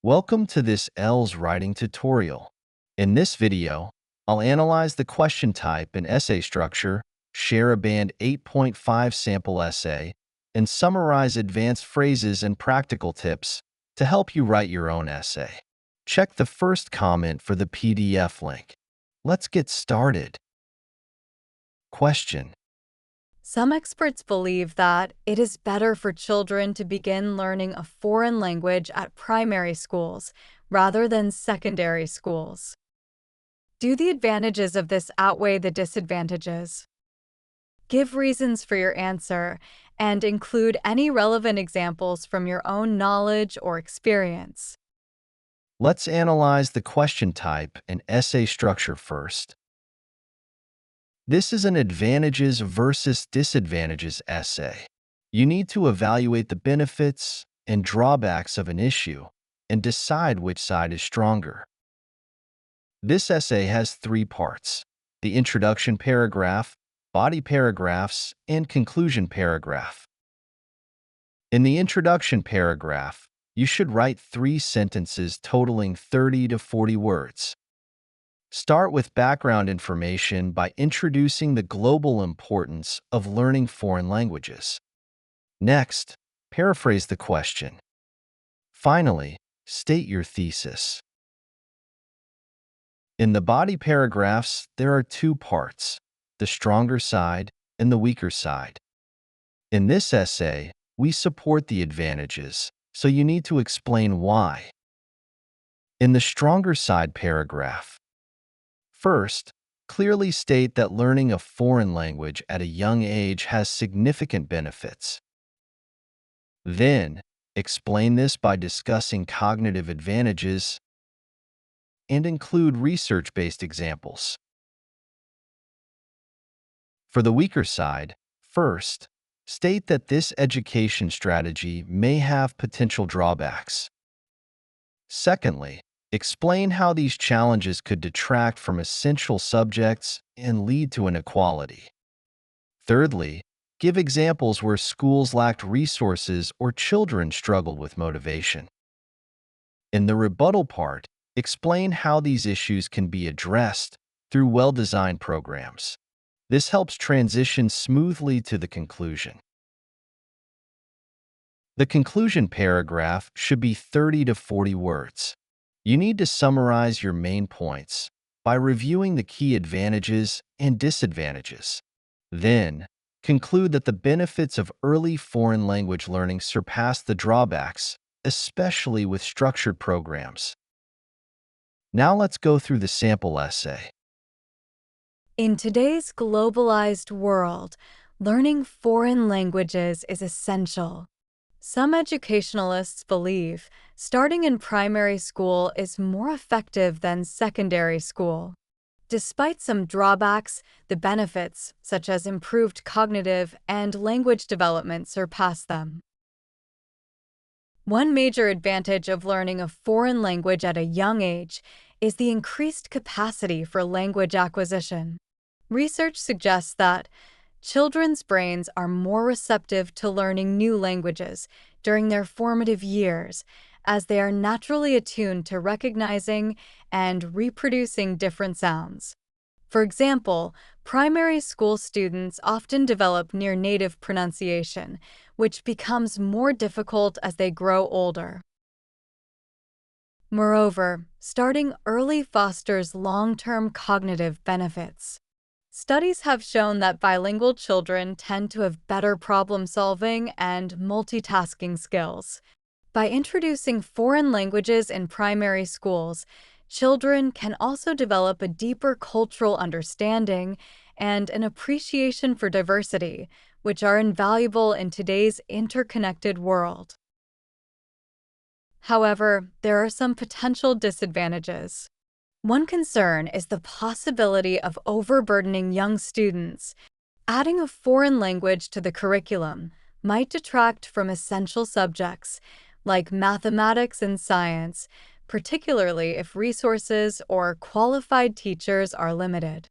Welcome to this IELTS Writing tutorial. In this video, I'll analyze the question type and essay structure, share a Band 8.5 sample essay, and summarize advanced phrases and practical tips to help you write your own essay. Check the first comment for the PDF link. Let's get started. Question: Some experts believe that it is better for children to begin learning a foreign language at primary schools rather than secondary schools. Do the advantages of this outweigh the disadvantages? Give reasons for your answer and include any relevant examples from your own knowledge or experience. Let's analyze the question type and essay structure first. This is an advantages versus disadvantages essay. You need to evaluate the benefits and drawbacks of an issue and decide which side is stronger. This essay has 3 parts: the introduction paragraph, body paragraphs, and conclusion paragraph. In the introduction paragraph, you should write 3 sentences totaling 30 to 40 words. Start with background information by introducing the global importance of learning foreign languages. Next, paraphrase the question. Finally, state your thesis. In the body paragraphs, there are 2 parts: the stronger side and the weaker side. In this essay, we support the advantages, so you need to explain why. In the stronger side paragraph, first, clearly state that learning a foreign language at a young age has significant benefits. Then, explain this by discussing cognitive advantages and include research-based examples. For the weaker side, first, state that this education strategy may have potential drawbacks. Secondly, explain how these challenges could detract from essential subjects and lead to inequality. Thirdly, give examples where schools lacked resources or children struggled with motivation. In the rebuttal part, explain how these issues can be addressed through well-designed programs. This helps transition smoothly to the conclusion. The conclusion paragraph should be 30 to 40 words. You need to summarize your main points by reviewing the key advantages and disadvantages. Then, conclude that the benefits of early foreign language learning surpass the drawbacks, especially with structured programs. Now let's go through the sample essay. In today's globalized world, learning foreign languages is essential. Some educationalists believe starting in primary school is more effective than secondary school. Despite some drawbacks, the benefits, such as improved cognitive and language development, surpass them. One major advantage of learning a foreign language at a young age is the increased capacity for language acquisition. Research suggests that children's brains are more receptive to learning new languages during their formative years, as they are naturally attuned to recognizing and reproducing different sounds. For example, primary school students often develop near-native pronunciation, which becomes more difficult as they grow older. Moreover, starting early fosters long-term cognitive benefits. Studies have shown that bilingual children tend to have better problem-solving and multitasking skills. By introducing foreign languages in primary schools, children can also develop a deeper cultural understanding and an appreciation for diversity, which are invaluable in today's interconnected world. However, there are some potential disadvantages. One concern is the possibility of overburdening young students. Adding a foreign language to the curriculum might detract from essential subjects like mathematics and science, particularly if resources or qualified teachers are limited.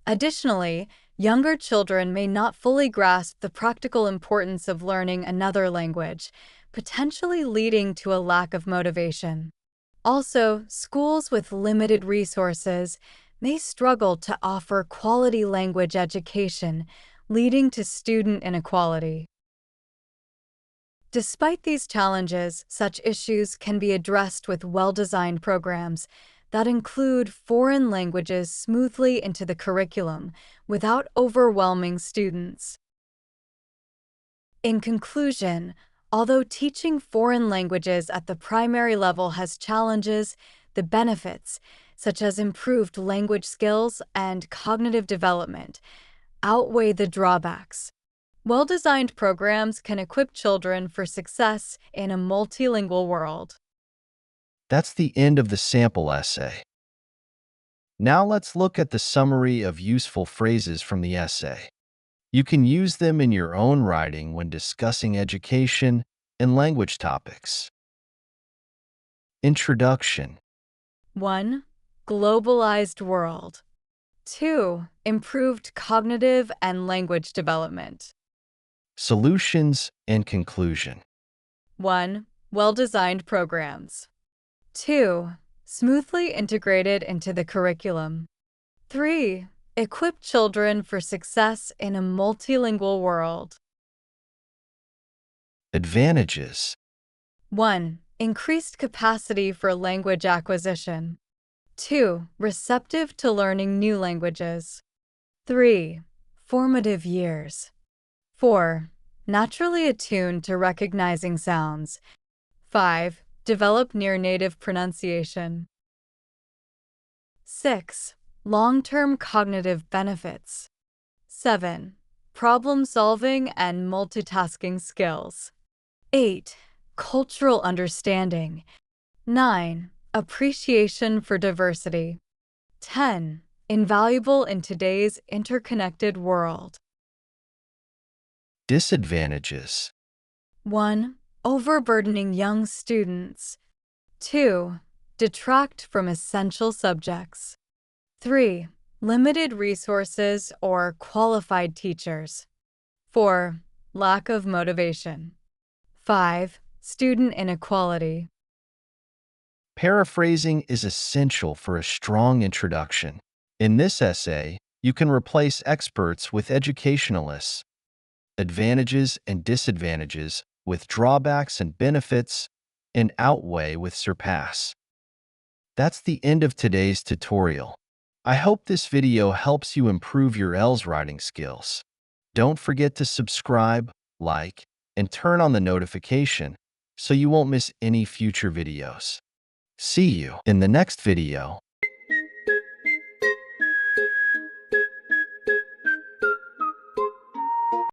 Additionally, younger children may not fully grasp the practical importance of learning another language, potentially leading to a lack of motivation. Also, schools with limited resources may struggle to offer quality language education, leading to student inequality. Despite these challenges, such issues can be addressed with well-designed programs that include foreign languages smoothly into the curriculum without overwhelming students. In conclusion, although teaching foreign languages at the primary level has challenges, the benefits, such as improved language skills and cognitive development, outweigh the drawbacks. Well-designed programs can equip children for success in a multilingual world. That's the end of the sample essay. Now let's look at the summary of useful phrases from the essay. You can use them in your own writing when discussing education and language topics. Introduction. 1. Globalized world. 2. Improved cognitive and language development. Solutions and conclusion. 1. Well-designed programs. 2. Smoothly integrated into the curriculum. 3. Equip children for success in a multilingual world. Advantages. 1. Increased capacity for language acquisition. 2. Receptive to learning new languages. 3. Formative years. 4. Naturally attuned to recognizing sounds. 5. Develop near-native pronunciation. 6. Long-term cognitive benefits. 7. Problem-solving and multitasking skills. 8. Cultural understanding. 9. Appreciation for diversity. 10. Invaluable in today's interconnected world. Disadvantages. 1. Overburdening young students. 2. Detract from essential subjects. 3. Limited resources or qualified teachers. 4. Lack of motivation. 5. Student inequality. Paraphrasing is essential for a strong introduction. In this essay, you can replace experts with educationalists, advantages and disadvantages with drawbacks and benefits, and outweigh with surpass. That's the end of today's tutorial. I hope this video helps you improve your IELTS writing skills. Don't forget to subscribe, like, and turn on the notification so you won't miss any future videos. See you in the next video.